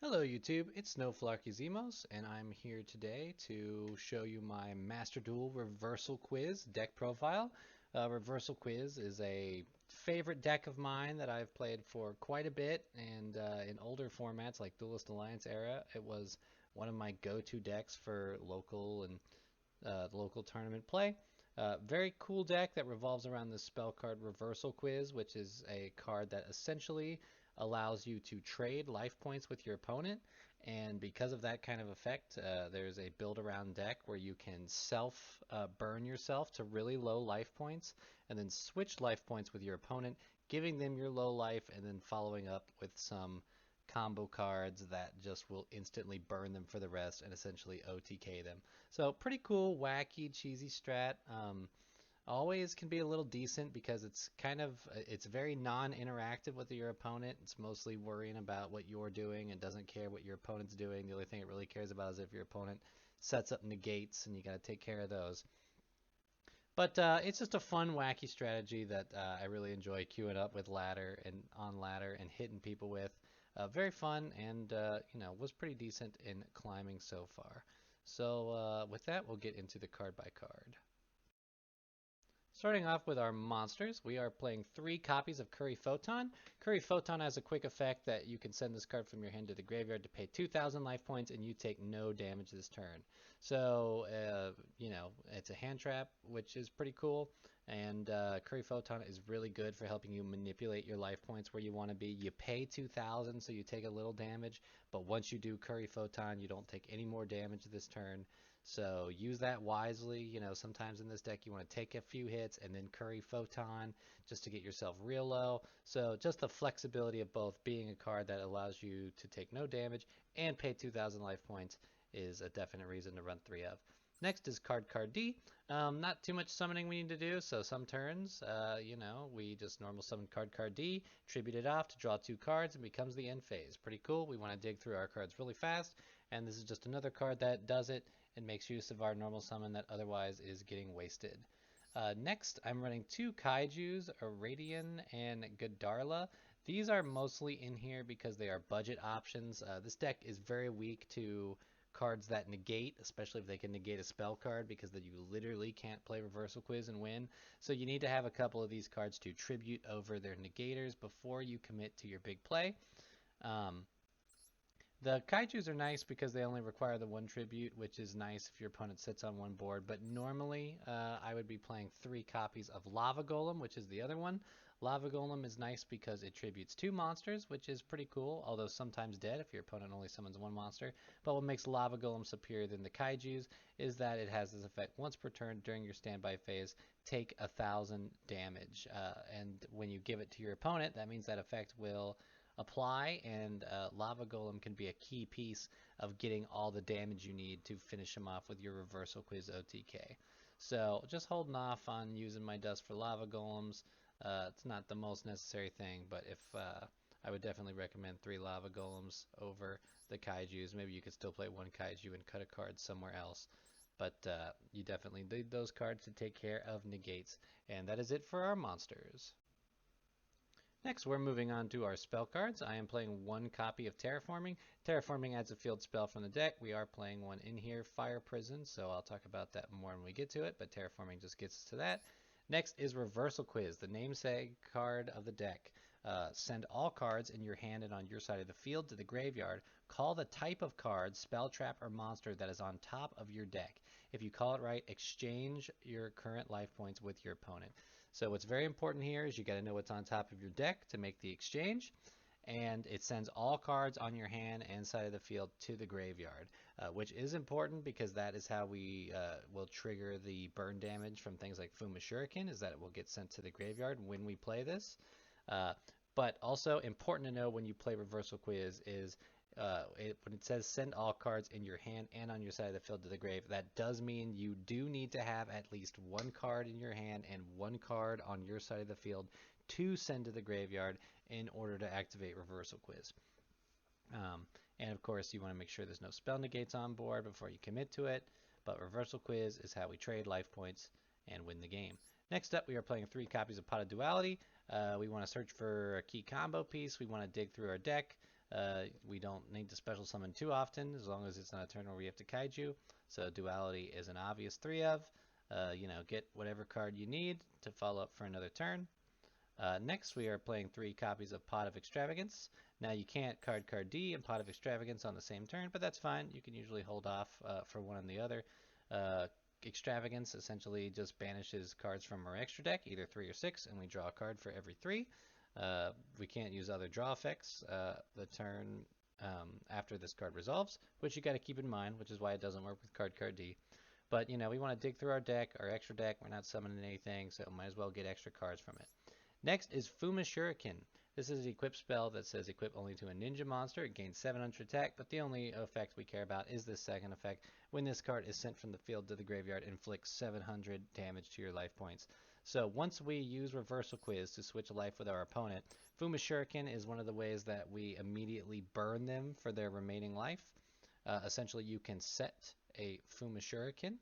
Hello YouTube, it's Snowflarkyzemos, and I'm here today to show you my Master Duel Reversal Quiz deck profile. Reversal Quiz is a favorite deck of mine that I've played for quite a bit, and in older formats like Duelist Alliance era, it was one of my go-to decks for local and local tournament play. Very cool deck that revolves around the spell card Reversal Quiz, which is a card that essentially allows you to trade life points with your opponent. And because of that kind of effect, there's a build around deck where you can self burn yourself to really low life points and then switch life points with your opponent, giving them your low life and then following up with some combo cards that just will instantly burn them for the rest and essentially OTK them. So pretty cool, wacky, cheesy strat. Always can be a little decent because it's very non-interactive with your opponent. It's mostly worrying about what you're doing and doesn't care what your opponent's doing. The only thing it really cares about is if your opponent sets up negates, and you got to take care of those. But it's just a fun, wacky strategy that I really enjoy queuing up with ladder and on ladder and hitting people with. Very fun, and was pretty decent in climbing so far. So with that, we'll get into the card by card. Starting off with our monsters, we are playing 3 copies of Curry Photon. Curry Photon has a quick effect that you can send this card from your hand to the graveyard to pay 2,000 life points, and you take no damage this turn. So, it's a hand trap, which is pretty cool. And Curry Photon is really good for helping you manipulate your life points where you want to be. You pay 2,000, so you take a little damage, but once you do Curry Photon, you don't take any more damage this turn. So use that wisely. Sometimes in this deck you want to take a few hits and then Curry Photon just to get yourself real low. So just the flexibility of both being a card that allows you to take no damage and pay 2,000 life points is a definite reason to run 3 of. Next is Card D. Not too much summoning we need to do, so some turns, we just normal summon Card D, tribute it off to draw 2 cards, and becomes the end phase. Pretty cool. We want to dig through our cards really fast, and this is just another card that does it and makes use of our normal summon that otherwise is getting wasted. Next, I'm running 2 Kaijus, Iradian and Godarla. These are mostly in here because they are budget options. This deck is very weak to cards that negate, especially if they can negate a spell card, because then you literally can't play Reversal Quiz and win. So you need to have a couple of these cards to tribute over their negators before you commit to your big play. The Kaijus are nice because they only require the 1 tribute, which is nice if your opponent sits on 1 board. But normally, I would be playing 3 copies of Lava Golem, which is the other one. Lava Golem is nice because it tributes 2 monsters, which is pretty cool, although sometimes dead if your opponent only summons 1 monster. But what makes Lava Golem superior than the Kaijus is that it has this effect once per turn during your standby phase, take 1,000 damage. And when you give it to your opponent, that means that effect will apply, and Lava Golem can be a key piece of getting all the damage you need to finish him off with your Reversal Quiz OTK. So just holding off on using my dust for Lava Golems. It's not the most necessary thing, but if I would definitely recommend 3 Lava Golems over the Kaijus. Maybe you could still play 1 Kaiju and cut a card somewhere else. But you definitely need those cards to take care of negates. And that is it for our monsters. Next, we're moving on to our spell cards. I am playing 1 copy of Terraforming. Terraforming adds a field spell from the deck. We are playing 1 in here, Fire Prison, so I'll talk about that more when we get to it, but Terraforming just gets us to that. Next is Reversal Quiz, the namesake card of the deck. Send all cards in your hand and on your side of the field to the graveyard. Call the type of card, spell, trap, or monster that is on top of your deck. If you call it right, exchange your current life points with your opponent. So what's very important here is you got to know what's on top of your deck to make the exchange, and it sends all cards on your hand and side of the field to the graveyard, which is important because that is how we will trigger the burn damage from things like Fuma Shuriken, is that it will get sent to the graveyard when we play this. But also important to know when you play Reversal Quiz is when it says send all cards in your hand and on your side of the field to the grave, that does mean you do need to have at least 1 card in your hand and 1 card on your side of the field to send to the graveyard in order to activate Reversal Quiz. And of course, you want to make sure there's no spell negates on board before you commit to it, but Reversal Quiz is how we trade life points and win the game. Next up, we are playing 3 copies of Pot of Duality. We want to search for a key combo piece. We want to dig through our deck. We don't need to special summon too often, as long as it's not a turn where we have to kaiju. So duality is an obvious 3 of. Get whatever card you need to follow up for another turn. Next, we are playing 3 copies of Pot of Extravagance. Now, you can't card D and Pot of Extravagance on the same turn, but that's fine. You can usually hold off for one and the other. Extravagance essentially just banishes cards from our extra deck, either 3 or 6, and we draw a card for every 3. We can't use other draw effects the turn after this card resolves, which you got to keep in mind, which is why it doesn't work with card D. But, we want to dig through our extra deck. We're not summoning anything, so might as well get extra cards from it. Next is Fuma Shuriken. This is an equip spell that says equip only to a ninja monster. It gains 700 attack, but the only effect we care about is this second effect. When this card is sent from the field to the graveyard, inflicts 700 damage to your life points. So once we use Reversal Quiz to switch a life with our opponent, Fuma Shuriken is one of the ways that we immediately burn them for their remaining life. Essentially, you can set a Fuma Shuriken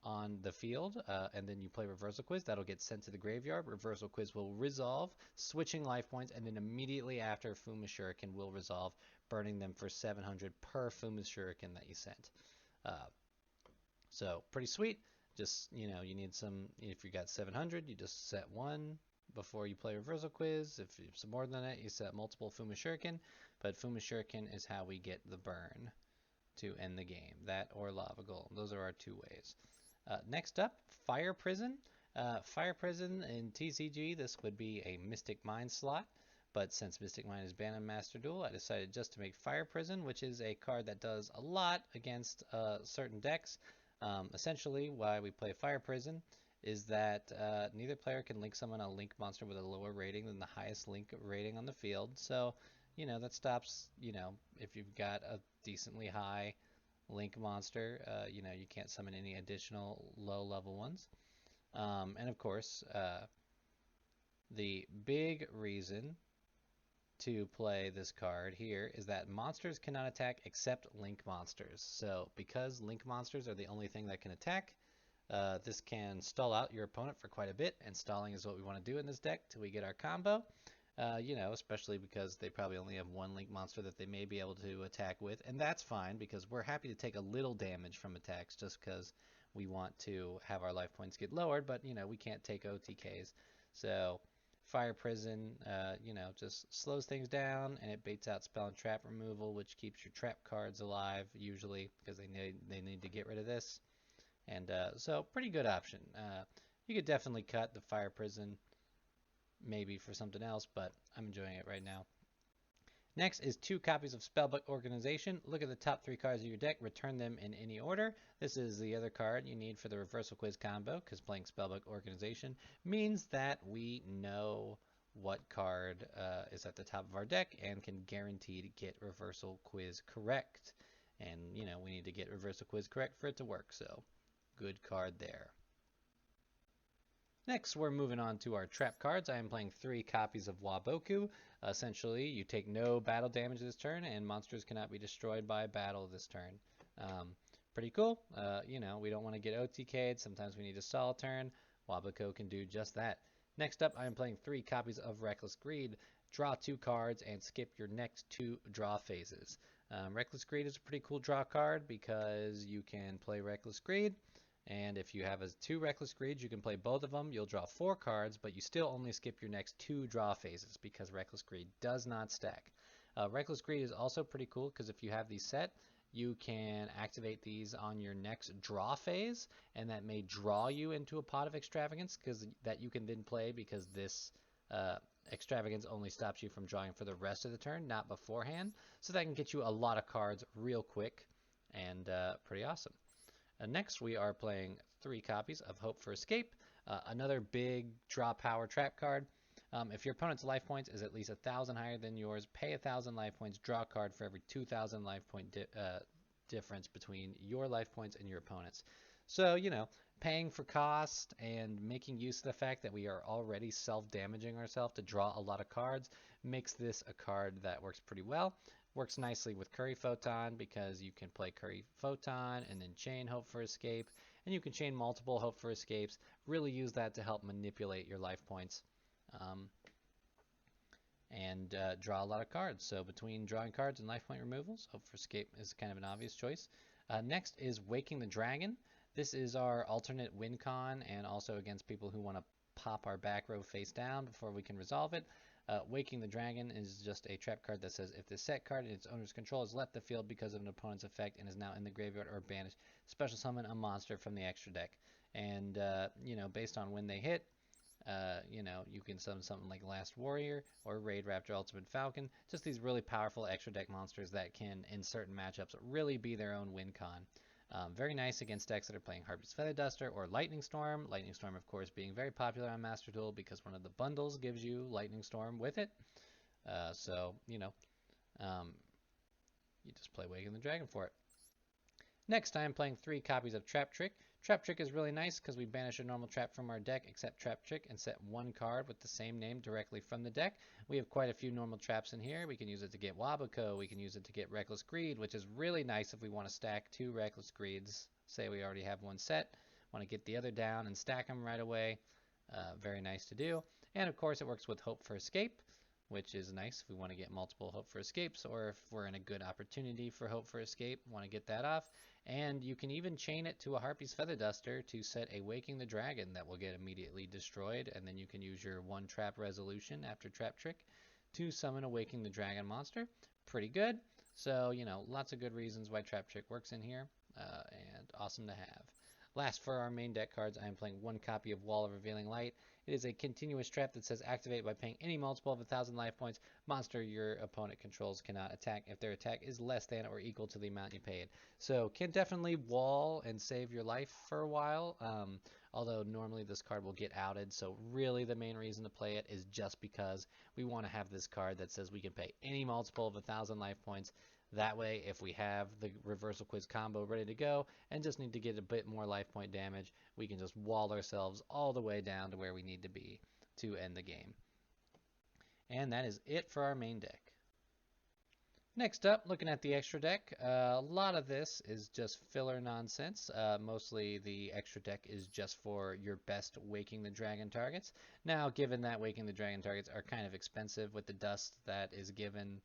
on the field, and then you play Reversal Quiz. That'll get sent to the graveyard. Reversal Quiz will resolve, switching life points, and then immediately after, Fuma Shuriken will resolve, burning them for 700 per Fuma Shuriken that you sent. So pretty sweet. Just, you need some, if you got 700, you just set one before you play Reversal Quiz. If you have more than that, you set multiple Fuma Shuriken. But Fuma Shuriken is how we get the burn to end the game. That or Lava Golem. Those are our 2 ways. Next up, Fire Prison. Fire Prison in TCG, this would be a Mystic Mind slot, but since Mystic Mind is banned in Master Duel, I decided just to make Fire Prison, which is a card that does a lot against certain decks. Essentially, why we play Fire Prison is that neither player can link summon a link monster with a lower rating than the highest link rating on the field. So, that stops, if you've got a decently high link monster, you can't summon any additional low level ones. And of course, the big reason to play this card here is that monsters cannot attack except link monsters. So because link monsters are the only thing that can attack, this can stall out your opponent for quite a bit, and stalling is what we want to do in this deck till we get our combo. Especially because they probably only have one link monster that they may be able to attack with, and that's fine because we're happy to take a little damage from attacks just because we want to have our life points get lowered, but we can't take OTKs. So Fire Prison, just slows things down, and it baits out spell and trap removal, which keeps your trap cards alive usually because they need to get rid of this. And so pretty good option. You could definitely cut the Fire Prison maybe for something else, but I'm enjoying it right now. Next is 2 copies of Spellbook Organization. Look at the top 3 cards of your deck, return them in any order. This is the other card you need for the Reversal Quiz combo, because playing Spellbook Organization means that we know what card is at the top of our deck and can guarantee to get Reversal Quiz correct. And, we need to get Reversal Quiz correct for it to work, so good card there. Next, we're moving on to our trap cards. I am playing 3 copies of Waboku. Essentially, you take no battle damage this turn, and monsters cannot be destroyed by battle this turn. Pretty cool. We don't want to get OTK'd. Sometimes we need to stall a turn. Waboku can do just that. Next up, I am playing 3 copies of Reckless Greed. Draw 2 cards and skip your next 2 draw phases. Reckless Greed is a pretty cool draw card because you can play Reckless Greed. And if you have 2 Reckless Greeds, you can play both of them. You'll draw 4 cards, but you still only skip your next 2 draw phases because Reckless Greed does not stack. Reckless Greed is also pretty cool because if you have these set, you can activate these on your next draw phase, and that may draw you into a Pot of Extravagance that you can then play because this Extravagance only stops you from drawing for the rest of the turn, not beforehand. So that can get you a lot of cards real quick and pretty awesome. Next, we are playing 3 copies of Hope for Escape, another big draw power trap card. If your opponent's life points is at least 1,000 higher than yours, pay 1,000 life points, draw a card for every 2,000 life point difference between your life points and your opponent's. So, paying for cost and making use of the fact that we are already self-damaging ourselves to draw a lot of cards makes this a card that works pretty well. Works nicely with Curry Photon because you can play Curry Photon and then chain Hope for Escape, and you can chain multiple Hope for Escapes. Really use that to help manipulate your life points. and draw a lot of cards. So between drawing cards and life point removals, Hope for Escape is kind of an obvious choice. Next is Waking the Dragon. This is our alternate win con, and also against people who want to pop our back row face down before we can resolve it. Waking the Dragon is just a trap card that says if the set card in its owner's control has left the field because of an opponent's effect and is now in the graveyard or banished, special summon a monster from the extra deck. And, based on when they hit, you can summon something like Last Warrior or Raid Raptor Ultimate Falcon. Just these really powerful extra deck monsters that can, in certain matchups, really be their own win con. Very nice against decks that are playing Harpy's Feather Duster or Lightning Storm. Lightning Storm, of course, being very popular on Master Duel because one of the bundles gives you Lightning Storm with it. You just play Waking the Dragon for it. Next, I am playing 3 copies of Trap Trick. Trap Trick is really nice because we banish a normal trap from our deck except Trap Trick and set 1 card with the same name directly from the deck. We have quite a few normal traps in here. We can use it to get Waboco. We can use it to get Reckless Greed, which is really nice if we want to stack 2 Reckless Greeds. Say we already have 1 set, want to get the other down and stack them right away. Very nice to do. And of course it works with Hope for Escape, which is nice if we want to get multiple Hope for Escapes, or if we're in a good opportunity for Hope for Escape, want to get that off. And you can even chain it to a Harpy's Feather Duster to set a Waking the Dragon that will get immediately destroyed, and then you can use your 1 trap resolution after Trap Trick to summon a Waking the Dragon monster. Pretty good. So, lots of good reasons why Trap Trick works in here, and awesome to have. Last, for our main deck cards, I am playing 1 copy of Wall of Revealing Light. It is a continuous trap that says activate by paying any multiple of 1,000 life points. Monster your opponent controls cannot attack if their attack is less than or equal to the amount you paid. So can definitely wall and save your life for a while, although normally this card will get outed. So really the main reason to play it is just because we want to have this card that says we can pay any multiple of 1,000 life points. That way, if we have the reversal quiz combo ready to go and just need to get a bit more life point damage, we can just wall ourselves all the way down to where we need to be to end the game. And that is it for our main deck. Next up, looking at the extra deck, a lot of this is just filler nonsense. Mostly the extra deck is just for your best Waking the Dragon targets. Now, given that Waking the Dragon targets are kind of expensive with the dust that is given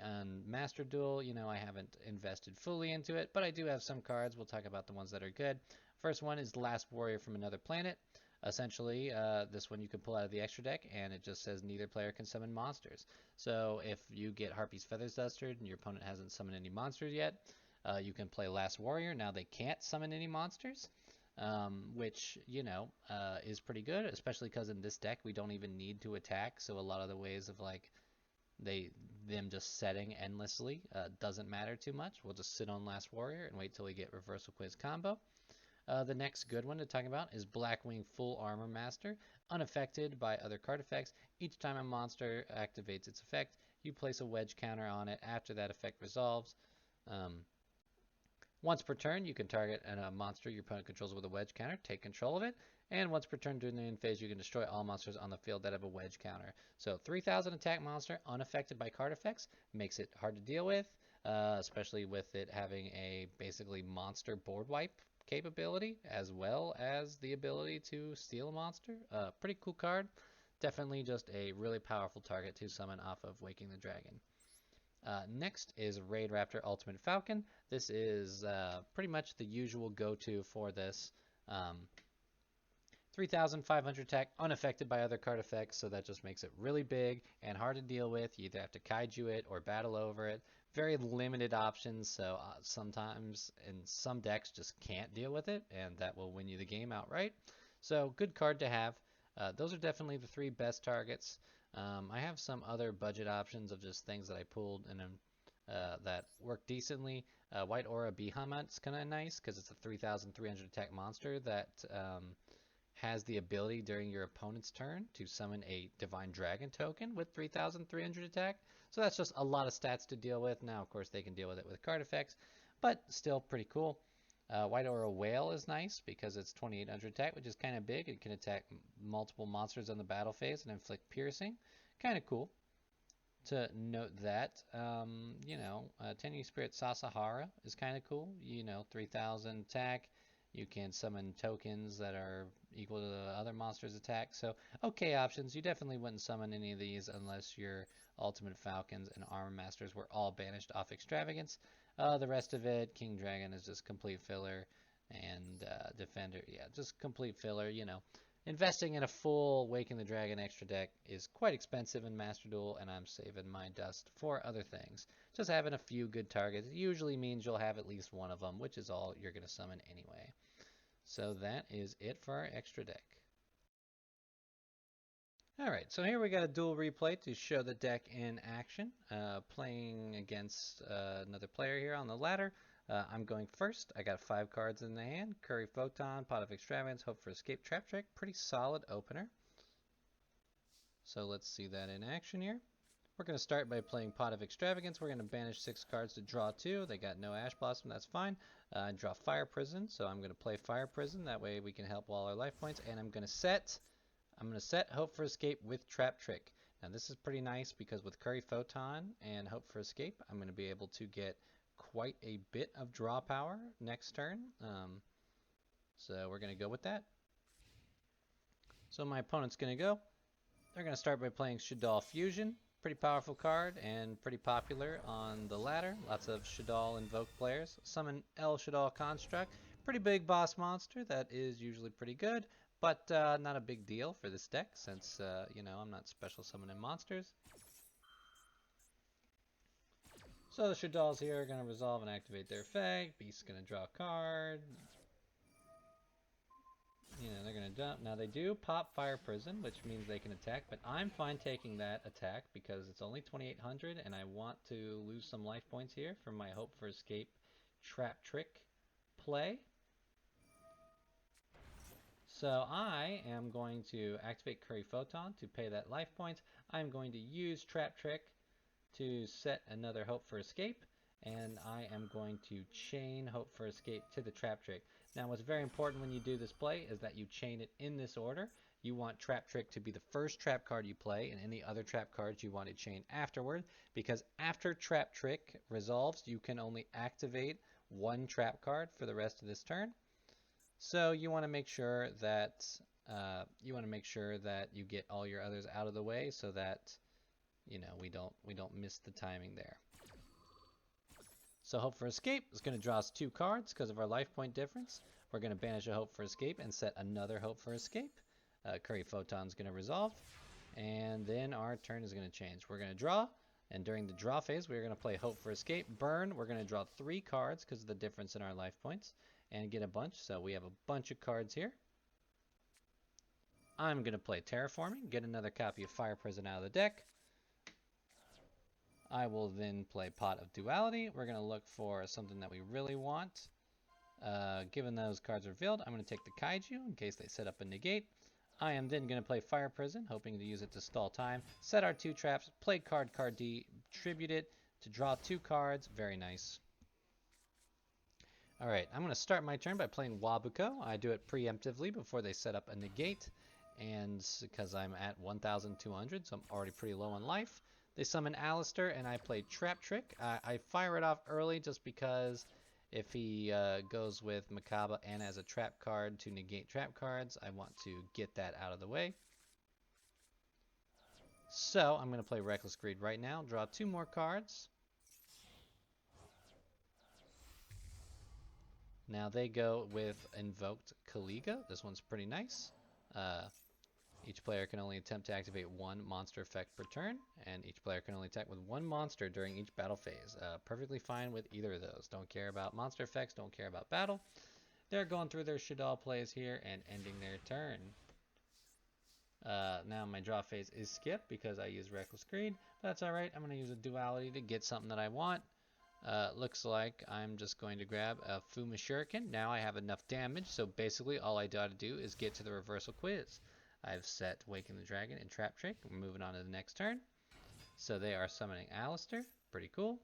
on Master Duel, I haven't invested fully into it, but I do have some cards. We'll talk about the ones that are good. First one is Last Warrior from Another Planet. Essentially, this one you can pull out of the extra deck, and it just says neither player can summon monsters. So if you get Harpy's Feathers Dustered and your opponent hasn't summoned any monsters yet, you can play Last Warrior. Now they can't summon any monsters, which, is pretty good, especially because in this deck we don't even need to attack. So a lot of the ways of them just setting endlessly doesn't matter too much. We'll just sit on Last Warrior and wait till we get Reversal Quiz combo. The next good one to talk about is Blackwing Full Armor Master. Unaffected by other card effects, each time a monster activates its effect, you place a wedge counter on it after that effect resolves. Once per turn, you can target a monster your opponent controls with a wedge counter, take control of it, and once per turn during the end phase, you can destroy all monsters on the field that have a wedge counter. So 3,000 attack monster, unaffected by card effects, makes it hard to deal with, especially with it having a basically monster board wipe capability, as well as the ability to steal a monster. Pretty cool card. Definitely just a really powerful target to summon off of Waking the Dragon. Next is Raid Raptor Ultimate Falcon. This is pretty much the usual go-to for this. 3,500 attack, unaffected by other card effects, so that just makes it really big and hard to deal with. You either have to kaiju it or battle over it. Very limited options, so sometimes in some decks just can't deal with it, and that will win you the game outright. So good card to have. Those are definitely the 3 best targets. I have some other budget options of just things that I pulled and that work decently. White Aura Behemoth's kind of nice because it's a 3,300 attack monster that has the ability during your opponent's turn to summon a Divine Dragon token with 3,300 attack. So that's just a lot of stats to deal with. Now, of course, they can deal with it with card effects, but still pretty cool. White Aura Whale is nice because it's 2,800 attack, which is kind of big. It can attack multiple monsters on the battle phase and inflict piercing. Kind of cool to note that. Tenyu Spirit Sasahara is kind of cool. 3,000 attack. You can summon tokens that are equal to the other monster's attack. So, okay options. You definitely wouldn't summon any of these unless your Ultimate Falcons and Armor Masters were all banished off Extravagance. The rest of it, King Dragon is just complete filler, and Defender, yeah, just complete filler. You know, investing in a full Waking the Dragon extra deck is quite expensive in Master Duel, and I'm saving my dust for other things. Just having a few good targets usually means you'll have at least one of them, which is all you're going to summon anyway. So that is it for our extra deck. Alright, so here we got a duel replay to show the deck in action. Playing against another player here on the ladder. I'm going first. I got 5 cards in the hand. Curry Photon, Pot of Extravagance, Hope for Escape, Trap Trick. Pretty solid opener. So let's see that in action here. We're going to start by playing Pot of Extravagance. We're going to banish 6 cards to draw 2. They got no Ash Blossom, that's fine. Draw Fire Prison, so I'm going to play Fire Prison. That way we can help wall our life points. And I'm going to set Hope for Escape with Trap Trick. Now this is pretty nice because with Curry Photon and Hope for Escape, I'm going to be able to get quite a bit of draw power next turn. So we're going to go with that. So my opponent's going to go. They're going to start by playing Shaddoll Fusion. Pretty powerful card and pretty popular on the ladder. Lots of Shaddoll Invoke players. Summon El Shaddoll Construct. Pretty big boss monster that is usually pretty good, but not a big deal for this deck since, you know, I'm not special summoning monsters. So the Shaddolls here are going to resolve and activate their effect. Beast's going to draw a card. You know, they're going to dump. Now they do pop Fire Prison, which means they can attack, but I'm fine taking that attack because it's only 2,800 and I want to lose some life points here for my Hope for Escape Trap Trick play. So I am going to activate Curry Photon to pay that life points. I'm going to use Trap Trick to set another Hope for Escape, and I am going to chain Hope for Escape to the Trap Trick. Now what's very important when you do this play is that you chain it in this order. You want Trap Trick to be the first trap card you play, and any other trap cards you want to chain afterward, because after Trap Trick resolves, you can only activate one trap card for the rest of this turn. So you want to make sure that you get all your others out of the way so that, you know, we don't miss the timing there. So Hope for Escape is going to draw us 2 cards because of our life point difference. We're going to banish a Hope for Escape and set another Hope for Escape. Curry Photon is going to resolve, and then our turn is going to change. We're going to draw, and during the draw phase, we're going to play Hope for Escape. Burn, we're going to draw 3 cards because of the difference in our life points, and get a bunch. So we have a bunch of cards here. I'm going to play Terraforming, get another copy of Fire Prison out of the deck. I will then play Pot of Duality. We're going to look for something that we really want. Given those cards are revealed, I'm going to take the Kaiju in case they set up a negate. I am then going to play Fire Prison, hoping to use it to stall time. Set our 2 traps, play card D, tribute it to draw 2 cards. Very nice. Alright, I'm going to start my turn by playing Wabuko. I do it preemptively before they set up a negate, and because I'm at 1,200, so I'm already pretty low on life. They summon Alistair, and I play Trap Trick. I fire it off early just because if he goes with Makaba and as a trap card to negate trap cards, I want to get that out of the way. So I'm going to play Reckless Greed right now, draw 2 more cards. Now they go with Invoked Kaliga. This one's pretty nice. Each player can only attempt to activate 1 monster effect per turn, and each player can only attack with 1 monster during each battle phase. Perfectly fine with either of those. Don't care about monster effects, don't care about battle. They're going through their Shaddoll plays here and ending their turn. Now my draw phase is skipped because I use Reckless Greed, but that's alright. I'm going to use a Duality to get something that I want. Looks like I'm just going to grab a Fuma Shuriken. Now I have enough damage, so basically all I gotta do is get to the reversal quiz. I've set Waking the Dragon and Trap Trick. We're moving on to the next turn. So they are summoning Alistair. Pretty cool.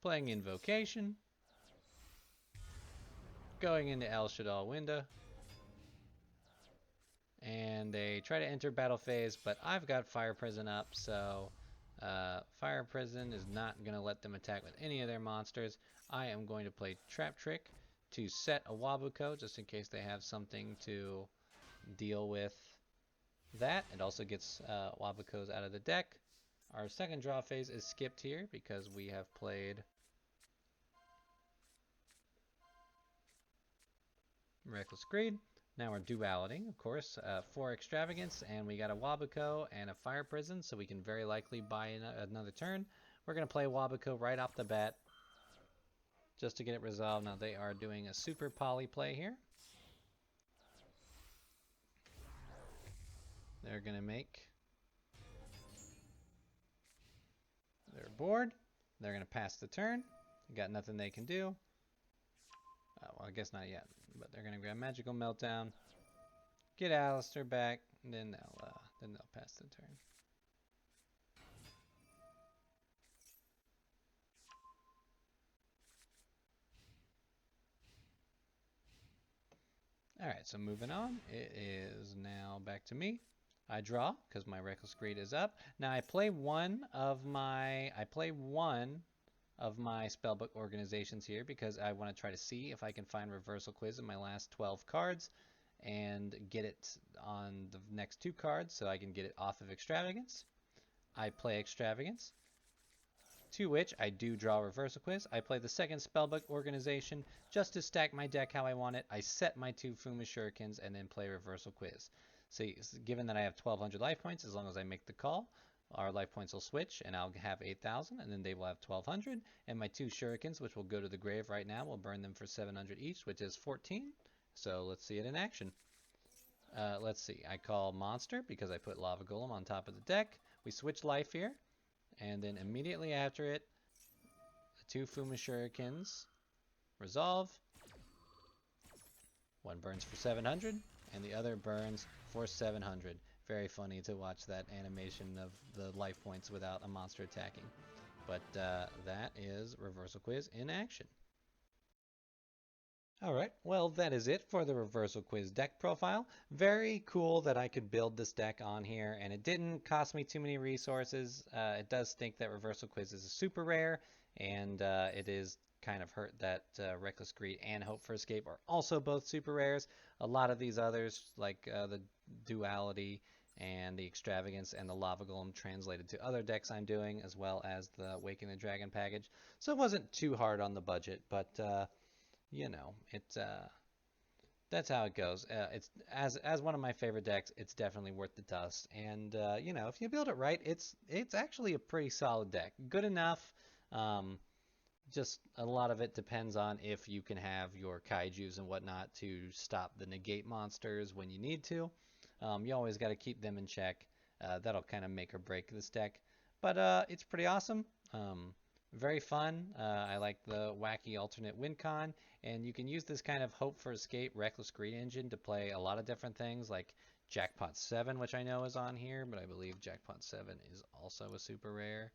Playing Invocation. Going into El Shaddoll window. And they try to enter battle phase, but I've got Fire Prison up, so Fire Prison is not going to let them attack with any of their monsters. I am going to play Trap Trick to set a Wabuko just in case they have something to deal with that. It also gets Wabukos out of the deck. Our second draw phase is skipped here because we have played Reckless Greed. Now we're duality, of course, 4 extravagance, and we got a Wabuko and a Fire Prison, so we can very likely buy another turn. We're going to play Wabuko right off the bat just to get it resolved. Now they are doing a super poly play here. They're going to make their board. They're going to pass the turn. Got nothing they can do. Well, I guess not yet, but they're going to grab Magical Meltdown, get Alistair back, and then they'll pass the turn. Alright, so moving on, it is now back to me. I draw, because my Reckless Greed is up. Now I play one of my spellbook organizations here because I want to try to see if I can find Reversal Quiz in my last 12 cards and get it on the next 2 cards so I can get it off of Extravagance. I play Extravagance, to which I do draw Reversal Quiz. I play the second Spellbook Organization just to stack my deck how I want it. I set my 2 Fuma Shurikens and then play Reversal Quiz. See, given that I have 1,200 life points, as long as I make the call, our life points will switch, and I'll have 8,000, and then they will have 1,200, and my 2 Shurikens, which will go to the grave right now, will burn them for 700 each, which is 14. So let's see it in action. Let's see, I call Monster because I put Lava Golem on top of the deck. We switch life here. And then immediately after it, the 2 Fuma Shurikens resolve. One burns for 700, and the other burns for 700. Very funny to watch that animation of the life points without a monster attacking. But that is Reversal Quiz in action. Alright, well that is it for the Reversal Quiz deck profile. Very cool that I could build this deck on here, and it didn't cost me too many resources. It does stink that Reversal Quiz is a super rare, and it is kind of hurt that Reckless Greed and Hope for Escape are also both super rares. A lot of these others, like the Duality and the Extravagance and the Lava Golem, translated to other decks I'm doing, as well as the Waking the Dragon package. So it wasn't too hard on the budget, but you know, that's how it goes. It's as one of my favorite decks, it's definitely worth the dust. And you know, if you build it right, it's actually a pretty solid deck. Good enough. Just a lot of it depends on if you can have your kaijus and whatnot to stop the negate monsters when you need to. You always got to keep them in check. That'll kind of make or break this deck. But it's pretty awesome. Very fun. I like the wacky alternate win con, and you can use this kind of Hope for Escape Reckless Greed engine to play a lot of different things, like Jackpot 7, which I know is on here, but I believe Jackpot 7 is also a super rare.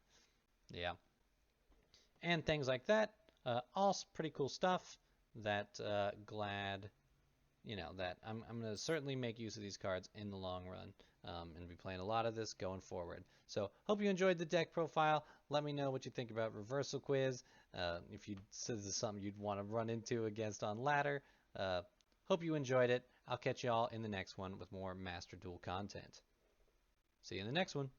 Yeah. And things like that. All pretty cool stuff that glad, you know, that I'm going to certainly make use of these cards in the long run. And be playing a lot of this going forward. So hope you enjoyed the deck profile. Let me know what you think about Reversal Quiz. If this is something you'd want to run into against on ladder. Hope you enjoyed it. I'll catch you all in the next one with more Master Duel content. See you in the next one.